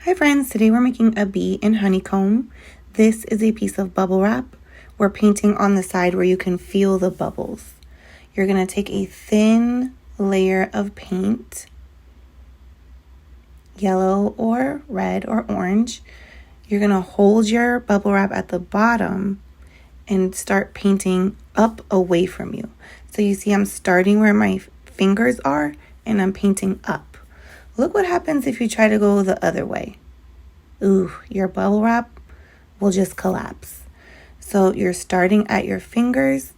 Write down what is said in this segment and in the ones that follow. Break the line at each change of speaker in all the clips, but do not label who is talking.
Hi friends, today we're making a bee in honeycomb. This is a piece of bubble wrap. We're painting on the side where you can feel the bubbles. You're going to take a thin layer of paint, yellow or red or orange. You're going to hold your bubble wrap at the bottom and start painting up away from you. So you see I'm starting where my fingers are and I'm painting up. Look what happens if you try to go the other way. Ooh, your bubble wrap will just collapse. So you're starting at your fingers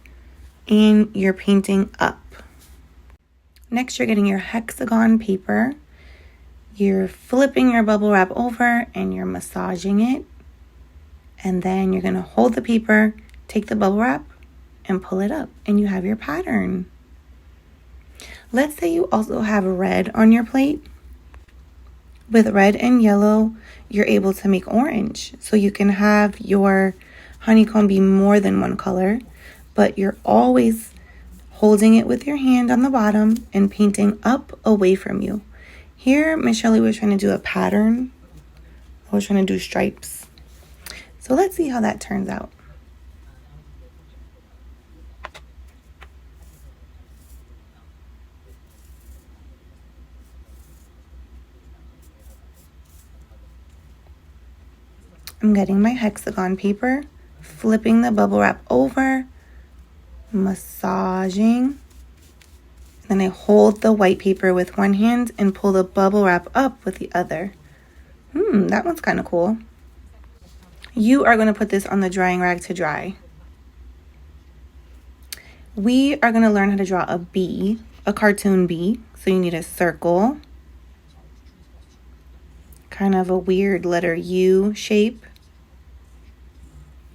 and you're painting up. Next, you're getting your hexagon paper. You're flipping your bubble wrap over and you're massaging it. And then you're going to hold the paper, take the bubble wrap, and pull it up. And you have your pattern. Let's say you also have red on your plate. With red and yellow, you're able to make orange. So you can have your honeycomb be more than one color, but you're always holding it with your hand on the bottom and painting up away from you. Here, Miss Shelley was trying to do a pattern. I was trying to do stripes. So let's see how that turns out. I'm getting my hexagon paper, flipping the bubble wrap over, massaging. Then I hold the white paper with one hand and pull the bubble wrap up with the other. That one's kind of cool. You are going to put this on the drying rag to dry. We are going to learn how to draw a bee, a cartoon bee. So you need a circle, kind of a weird letter U shape,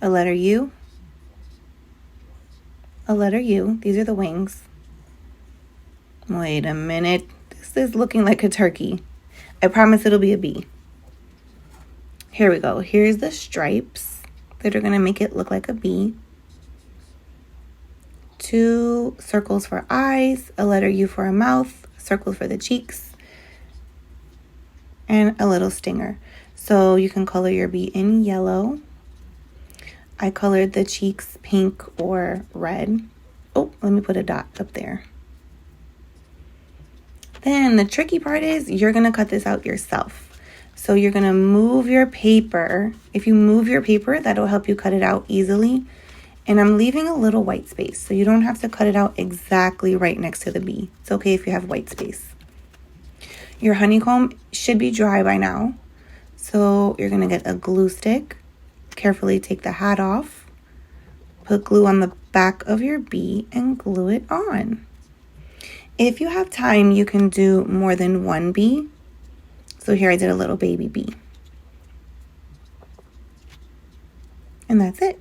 a letter U, a letter U. These are the wings. Wait a minute. This is looking like a turkey. I promise it'll be a bee. Here we go. Here's the stripes that are going to make it look like a bee. 2 circles for eyes, a letter U for a mouth, circles for the cheeks, and a little stinger. So you can color your bee in yellow. I colored the cheeks pink or red. Oh, let me put a dot up there. Then the tricky part is you're going to cut this out yourself. So you're going to move your paper. If you move your paper, that'll help you cut it out easily. And I'm leaving a little white space, so you don't have to cut it out exactly right next to the bee. It's okay if you have white space. Your honeycomb should be dry by now. So you're going to get a glue stick. Carefully take the hat off. Put glue on the back of your bee and glue it on. If you have time, you can do more than one bee. So here I did a little baby bee. And that's it.